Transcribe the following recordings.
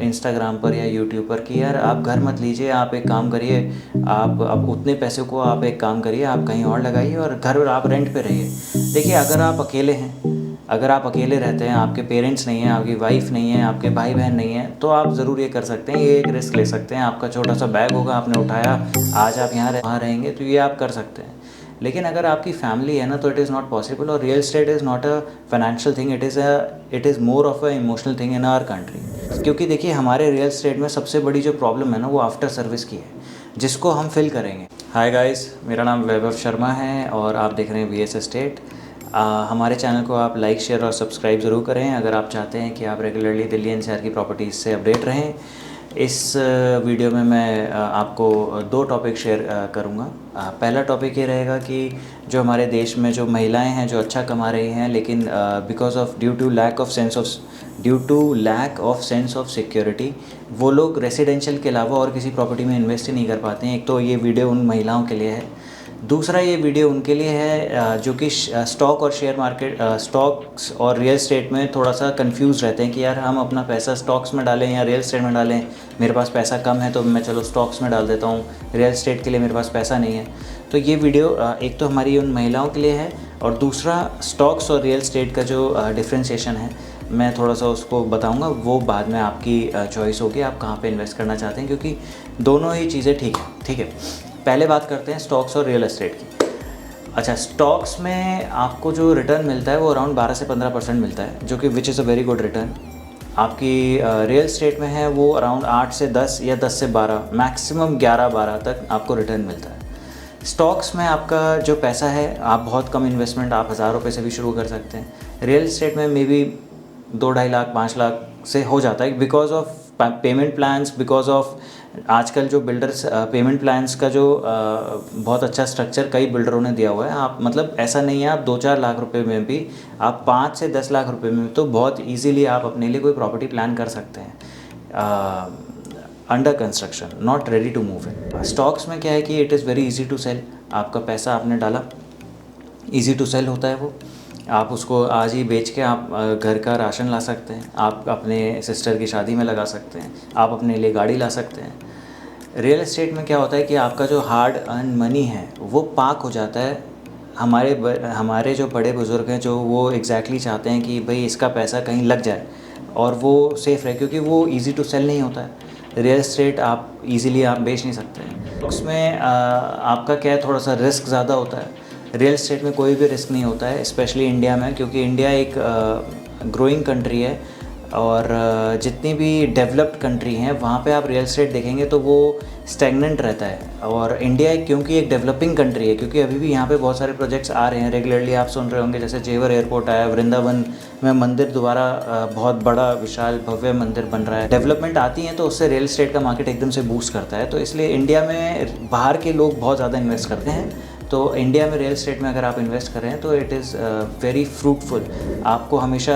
Instagram पर या YouTube पर कि यार आप घर मत लीजिए, आप एक काम करिए, आप अब उतने पैसे को आप एक काम करिए, आप कहीं और लगाइए और घर आप रेंट पे रहिए। देखिए, अगर आप अकेले हैं, अगर आप अकेले रहते हैं, आपके पेरेंट्स नहीं हैं, आपकी वाइफ नहीं है, आपके भाई बहन नहीं है, तो आप ज़रूर ये कर सकते हैं, ये एक रिस्क ले सकते हैं। आपका छोटा सा बैग होगा, आपने उठाया, आज आप वहाँ रहेंगे, तो ये आप कर सकते हैं। लेकिन अगर आपकी फैमिली है ना, तो इट इज़ नॉट पॉसिबल। और real estate is not a financial thing, it is more of a emotional thing in our country. क्योंकि देखिए, हमारे रियल एस्टेट में सबसे बड़ी जो प्रॉब्लम है ना, वो आफ्टर सर्विस की है, जिसको हम फिल करेंगे। हाय गाइस, मेरा नाम वैभव शर्मा है और आप देख रहे हैं VS एस्टेट। हमारे चैनल को आप लाइक, शेयर और सब्सक्राइब ज़रूर करें अगर आप चाहते हैं कि आप रेगुलरली दिल्ली एनसीआर की प्रॉपर्टीज़ से अपडेट रहें। इस वीडियो में मैं आपको दो टॉपिक शेयर करूँगा। पहला टॉपिक ये रहेगा कि जो हमारे देश में जो महिलाएं हैं जो अच्छा कमा रही हैं, लेकिन due to lack of sense of security वो लोग रेसिडेंशियल के अलावा और किसी प्रॉपर्टी में इन्वेस्ट ही नहीं कर पाते हैं। एक तो ये वीडियो उन महिलाओं के लिए है, दूसरा ये वीडियो उनके लिए है जो कि स्टॉक और शेयर मार्केट, स्टॉक्स और रियल एस्टेट में थोड़ा सा कंफ्यूज रहते हैं कि यार हम अपना पैसा स्टॉक्स में डालें या रियल एस्टेट में डालें। मेरे पास पैसा कम है तो मैं चलो स्टॉक्स में डाल देता हूँ, रियल एस्टेट के लिए मेरे पास पैसा नहीं है। तो ये वीडियो एक तो हमारी उन महिलाओं के लिए है, और दूसरा स्टॉक्स और रियल एस्टेट का जो डिफ्रेंशिएशन है मैं थोड़ा सा उसको बताऊंगा। वो बाद में आपकी चॉइस होगी, आप कहाँ पे इन्वेस्ट करना चाहते हैं, क्योंकि दोनों ही चीज़ें ठीक है। पहले बात करते हैं स्टॉक्स और रियल एस्टेट की। अच्छा, स्टॉक्स में आपको जो रिटर्न मिलता है वो अराउंड 12 से 15% मिलता है, जो कि which is a very good return. आपकी रियल एस्टेट में है वो अराउंड 8 से 10 या 10 से 12, मैक्सिमम 11-12 तक आपको रिटर्न मिलता है। स्टॉक्स में आपका जो पैसा है, आप बहुत कम इन्वेस्टमेंट, आप 1000 रुपये से भी शुरू कर सकते हैं। रियल एस्टेट में मे बी 2-2.5 लाख 5 लाख से हो जाता है, because of payment plans, because of आजकल जो बिल्डर्स पेमेंट प्लान्स का जो बहुत अच्छा स्ट्रक्चर कई बिल्डरों ने दिया हुआ है। आप मतलब ऐसा नहीं है, आप 2-4 लाख रुपए में भी, आप 5 से 10 लाख रुपए में तो बहुत इजीली आप अपने लिए कोई प्रॉपर्टी प्लान कर सकते हैं under construction, not ready to move in. Stocks में क्या है कि it is very easy to sell. आपका पैसा आपने डाला, ईजी टू सेल होता है वो। आप उसको आज ही बेच के आप घर का राशन ला सकते हैं, आप अपने सिस्टर की शादी में लगा सकते हैं, आप अपने लिए गाड़ी ला सकते हैं। रियल एस्टेट में क्या होता है कि आपका जो हार्ड अर्न मनी है वो पार्क हो जाता है। हमारे जो बड़े बुज़ुर्ग हैं, जो वो एग्जैक्टली चाहते हैं कि भाई इसका पैसा कहीं लग जाए और वो सेफ़ रहे, क्योंकि वो ईज़ी टू सेल नहीं होता है। रियल एस्टेट आप ईज़िली आप बेच नहीं सकते। उसमें आपका क्या है, थोड़ा सा रिस्क ज़्यादा होता है। रियल एस्टेट में कोई भी रिस्क नहीं होता है, स्पेशली इंडिया में, क्योंकि इंडिया एक ग्रोइंग कंट्री है। और जितनी भी डेवलप्ड कंट्री हैं वहाँ पे आप रियल एस्टेट देखेंगे तो वो स्टैग्नेंट रहता है। और इंडिया क्योंकि एक डेवलपिंग कंट्री है, क्योंकि अभी भी यहाँ पे बहुत सारे प्रोजेक्ट्स आ रहे हैं, रेगुलरली आप सुन रहे होंगे, जैसे जेवर एयरपोर्ट आया, वृंदावन में मंदिर दोबारा बहुत बड़ा विशाल भव्य मंदिर बन रहा है। डेवलपमेंट आती हैं तो उससे रियल एस्टेट का मार्केट एकदम से बूस्ट करता है। तो इसलिए इंडिया में बाहर के लोग बहुत ज़्यादा इन्वेस्ट करते हैं। तो इंडिया में रियल एस्टेट में अगर आप इन्वेस्ट कर रहे हैं तो इट इज़ वेरी फ्रूटफुल। आपको हमेशा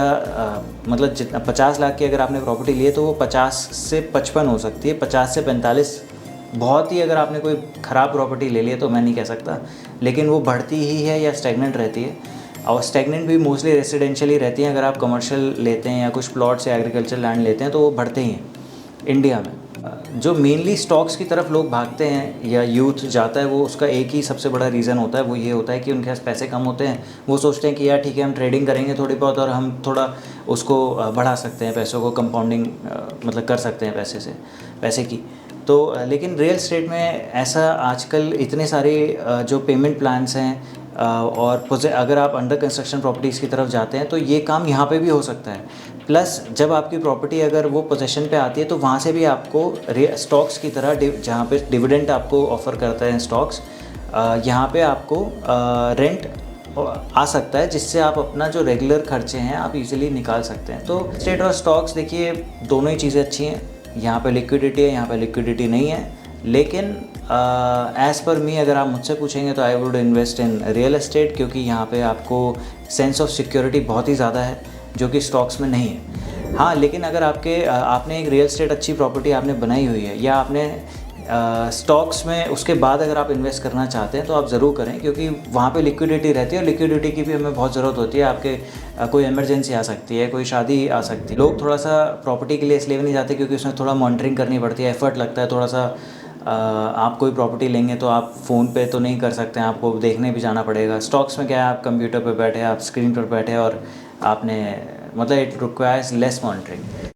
मतलब जितना 50 लाख की अगर आपने प्रॉपर्टी ली है तो वो 50 से 55 हो सकती है, 50 से 45 बहुत ही, अगर आपने कोई ख़राब प्रॉपर्टी ले ली है तो मैं नहीं कह सकता, लेकिन वो बढ़ती ही है या स्टैग्नेंट रहती है। और स्टैग्नेंट भी मोस्टली रेसिडेंशियल ही रहती हैं। अगर आप कमर्शियल लेते हैं या कुछ प्लॉट्स या एग्रीकल्चर लैंड लेते हैं तो वो बढ़ते ही हैं इंडिया में। जो मेनली स्टॉक्स की तरफ लोग भागते हैं या यूथ जाता है, वो उसका एक ही सबसे बड़ा रीज़न होता है, वो ये होता है कि उनके पास पैसे कम होते हैं। वो सोचते हैं कि यार ठीक है, हम ट्रेडिंग करेंगे थोड़ी बहुत और हम थोड़ा उसको बढ़ा सकते हैं, पैसों को कंपाउंडिंग मतलब कर सकते हैं पैसे की। तो लेकिन रियल एस्टेट में ऐसा आजकल इतने सारे जो पेमेंट प्लान्स हैं और अगर आप अंडर कंस्ट्रक्शन प्रॉपर्टीज़ की तरफ जाते हैं तो ये काम यहाँ पे भी हो सकता है। प्लस जब आपकी प्रॉपर्टी अगर वो पोजीशन पे आती है तो वहाँ से भी आपको स्टॉक्स की तरह जहाँ पे डिविडेंड आपको ऑफ़र करता है स्टॉक्स, यहाँ पे आपको रेंट आ सकता है, जिससे आप अपना जो रेगुलर खर्चे हैं आप इजीली निकाल सकते हैं। तो स्टेट और स्टॉक्स देखिए, दोनों ही चीज़ें अच्छी हैं। यहाँ पे लिक्विडिटी है, यहाँ पे लिक्विडिटी नहीं है, लेकिन एज़ पर मी अगर आप मुझसे पूछेंगे तो I would invest in real estate, क्योंकि यहाँ पे आपको सेंस ऑफ सिक्योरिटी बहुत ही ज़्यादा है जो कि स्टॉक्स में नहीं है। हाँ, लेकिन अगर आपने एक रियल एस्टेट अच्छी प्रॉपर्टी आपने बनाई हुई है, या आपने स्टॉक्स में उसके बाद अगर आप इन्वेस्ट करना चाहते हैं तो आप ज़रूर करें, क्योंकि वहाँ पे लिक्विडिटी रहती है और लिक्विडिटी की भी हमें बहुत ज़रूरत होती है। आपके कोई इमरजेंसी आ सकती है, कोई शादी आ सकती है। लोग थोड़ा सा प्रॉपर्टी के लिए इसलिए भी नहीं जाते क्योंकि उसमें थोड़ा मॉनिटरिंग करनी पड़ती है, एफर्ट लगता है थोड़ा सा। आप कोई प्रॉपर्टी लेंगे तो आप फ़ोन पे तो नहीं कर सकते हैं, आपको देखने भी जाना पड़ेगा। स्टॉक्स में क्या है, आप कंप्यूटर पे बैठे, आप स्क्रीन पर बैठे और आपने मतलब इट रिक्वायर्स लेस मॉनिटरिंग।